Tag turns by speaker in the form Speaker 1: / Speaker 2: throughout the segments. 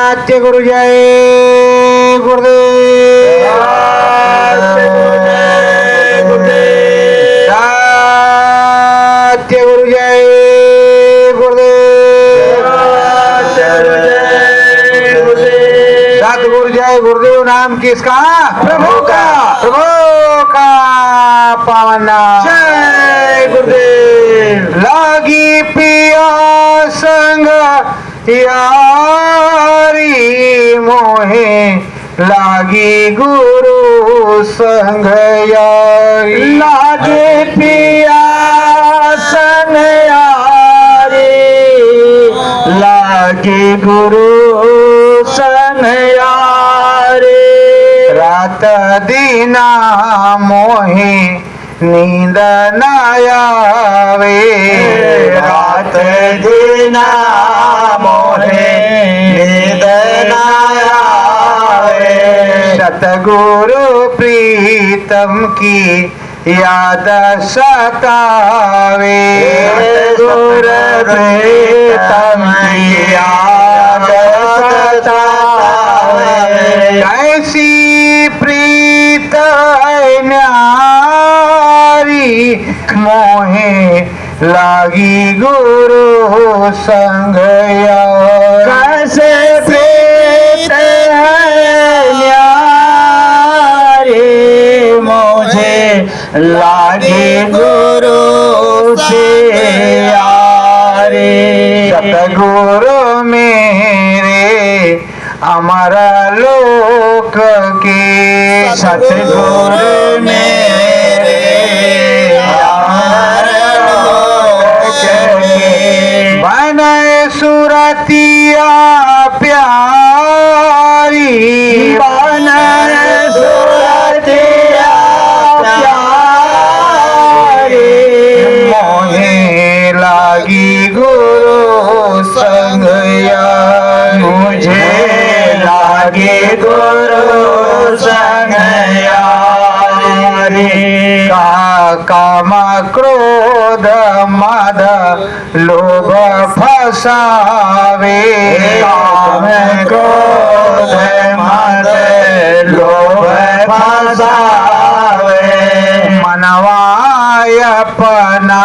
Speaker 1: सत्य गुरु जय गुरुदेव। सत्य गुरु जय गुरुदेव। सतगुरु जय गुरुदेव नाम किसका? प्रभु का। प्रभु का पावन नाम जय गुरुदेव। लागी पिया संग यारी मोहे लागी गुरु संग यारी। लागे पिया संग यारी लागे गुरु संग यारी। रात दीना मोहे नींद न आवे। रात दीना मोहे नींद न आवे। सतगुरु प्रीतम की याद सतावे। सतगुरु प्रीतम की याद सतावे। कैसी प्रीत न्यारी मोहे लागी गुरु संग यारी। कैसे प्रीत न्यारी मुझे लागी गुरु से यारी। सतगुरु मेरे अमर लोक के। सतगुरु मेरे अमर लोक के। बन सुरतिया प्यारी। बन सुरतिया प्यारी मोहे लागी गुरु संग यारी। मुझे लागे गुरु संग यारी। काम क्रोध मद लोभ फसावे। काम क्रोध मद लोभ फसावे। मनवाय अपना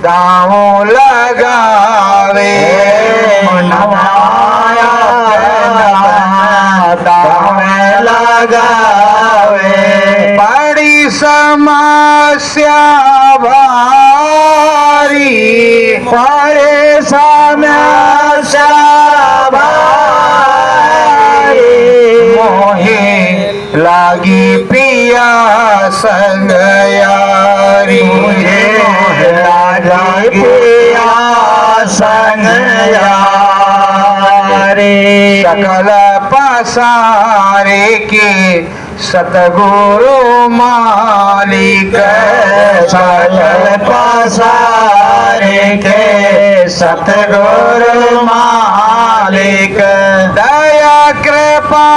Speaker 1: दाव लगावे। मनवाय अपना दाव लगावे। बड़ी समस्या भारी। बड़े समस्या भारी मोहे लागी पिया संग यारी। मुझे लागी पिया संग यारी। सकल पसारे के सतगुरु मालिक। सकल पसारे के सतगुरु मालिक। दया कृपा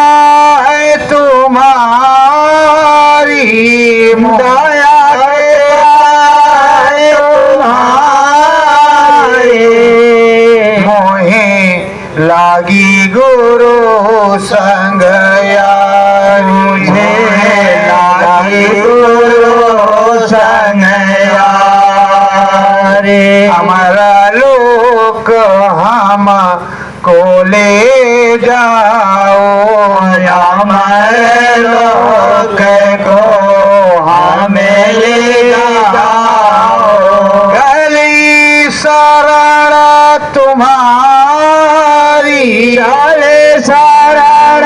Speaker 1: है तुम्हारी। दया कृपा है तुम्हारी मोहे लागी गुरु संग यारी। मुझे लागी गुरु संग यारी। हमारा लोक हम को ले जाओ। हमारे लोक को हमें ले जाओ। गली शरण तुम्हारी। गली शरण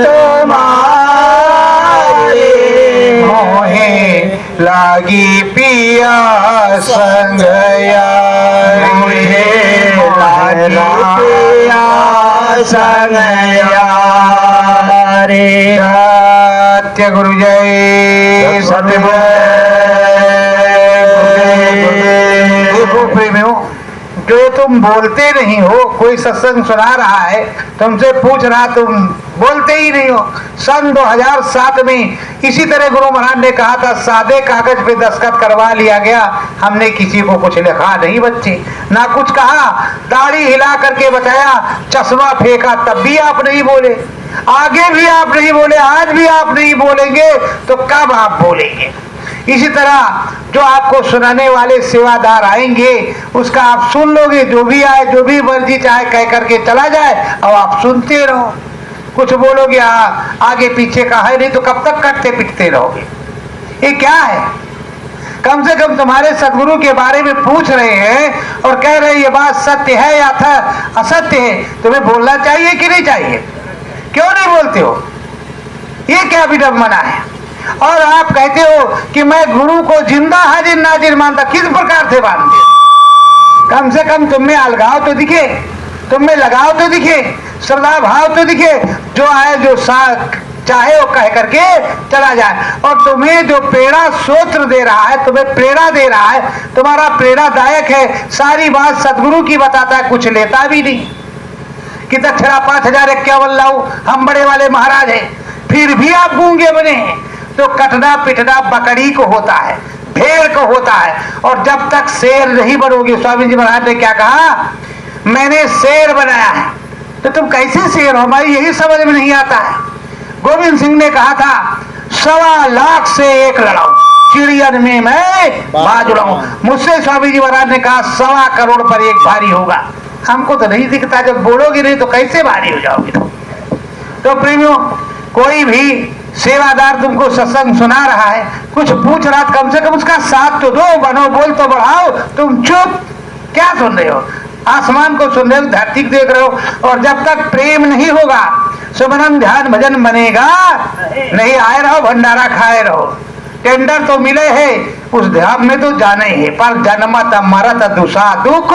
Speaker 1: तुम्हारी मोहे लागी पिया संग यारी। मुझे लागी पिया संग यारी। सत्य गुरु जय सत्य गुरुदेव। प्रेमियों जो तुम बोलते नहीं हो। कोई सत्संग सुना रहा है, तुमसे पूछ रहा, तुम बोलते ही नहीं हो। सन 2007 में इसी तरह गुरु महाराज ने कहा था, सादे कागज पे दस्तखत करवा लिया गया, हमने किसी को कुछ लिखा नहीं बच्चे, ना कुछ कहा। दाढ़ी हिला करके बताया, चश्मा फेंका, तब भी आप नहीं बोले, आगे भी आप नहीं बोले, आज भी आप नहीं बोलेंगे तो कब आप बोलेंगे? इसी तरह जो आपको सुनाने वाले सेवादार आएंगे, उसका आप सुन लोगे, जो भी आए, जो भी मर्जी चाहे कह करके चला जाए, और आप सुनते रहो। कुछ बोलोगे आगे पीछे का है नहीं तो कब तक कटते पिटते रहोगे? ये क्या है? कम से कम तुम्हारे सदगुरु के बारे में पूछ रहे हैं और कह रहे हैं ये बात सत्य है या था असत्य है, तुम्हें बोलना चाहिए कि नहीं चाहिए? क्यों नहीं बोलते हो? ये क्या विडंबना है? और आप कहते हो कि मैं गुरु को जिंदा हाजिर नाजिर मानता। किस प्रकार से मानते? कम से कम तुम में अलगाव तो दिखे, तुम में लगाव तो दिखे, श्रद्धा भाव तो दिखे। जो आए जो चाहे वो कह करके चला जाए। और तुम्हें जो प्रेरणा सूत्र दे रहा है, तुम्हें प्रेरणा दे रहा है, तुम्हारा प्रेरणादायक है, सारी बात सदगुरु की बताता है, कुछ लेता भी नहीं कि दक्षिणा 5051 लाओ, हम बड़े वाले महाराज हैं, फिर भी आप गूंगे बने हैं। तो कटना पिटना बकरी को होता है, भेड़ को होता है, और जब तक शेर नहीं बनोगे। स्वामी जी महाराज ने क्या कहा? मैंने शेर बनाया है। तो तुम कैसे शेर हो? हमारी यही समझ में नहीं आता है। गोविंद सिंह ने कहा था, 1.25 लाख से एक लड़ाऊं, चिड़ियन में मैं बाज उड़ाऊं। मुझसे स्वामी जी महाराज ने कहा 1.25 करोड़ पर एक भारी होगा। हमको तो नहीं दिखता, जब बोलोगे नहीं तो कैसे भारी हो जाओगे? तो प्रेमियों, कोई भी सेवादार तुमको सत्संग सुना रहा है, कुछ पूछ रहा, कम से कम उसका साथ तो दो, बनो बोल तो बढ़ाओ। तुम चुप, क्या सुन रहे हो? आसमान को सुन रहे हो, धरती को देख रहे हो। और जब तक प्रेम नहीं होगा, सुमरन ध्यान भजन बनेगा नहीं। आए रहो, भंडारा खाए रहो, टेंडर तो मिले है, उस ध्यान में तो जाना ही है, पर जन्मत मरत दुसा दुख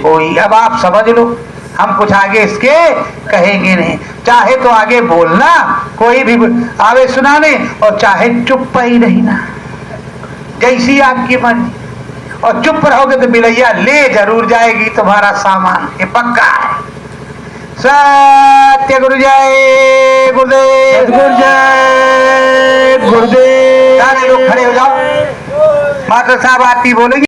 Speaker 1: कोई। अब आप समझ लो, हम कुछ आगे इसके कहेंगे नहीं। चाहे तो आगे बोलना, कोई भी आवे सुनाने, और चाहे चुप ही रहना, जैसी आपकी मर्जी। और चुप रहोगे तो बिलैया ले जरूर जाएगी तुम्हारा सामान, ये पक्का है। सत्य गुरु जय गुरुदेव, गुरु जय गुरुदेव। सारे लोग खड़े हो जाओ, मास्टर साहब आरती बोलेंगे।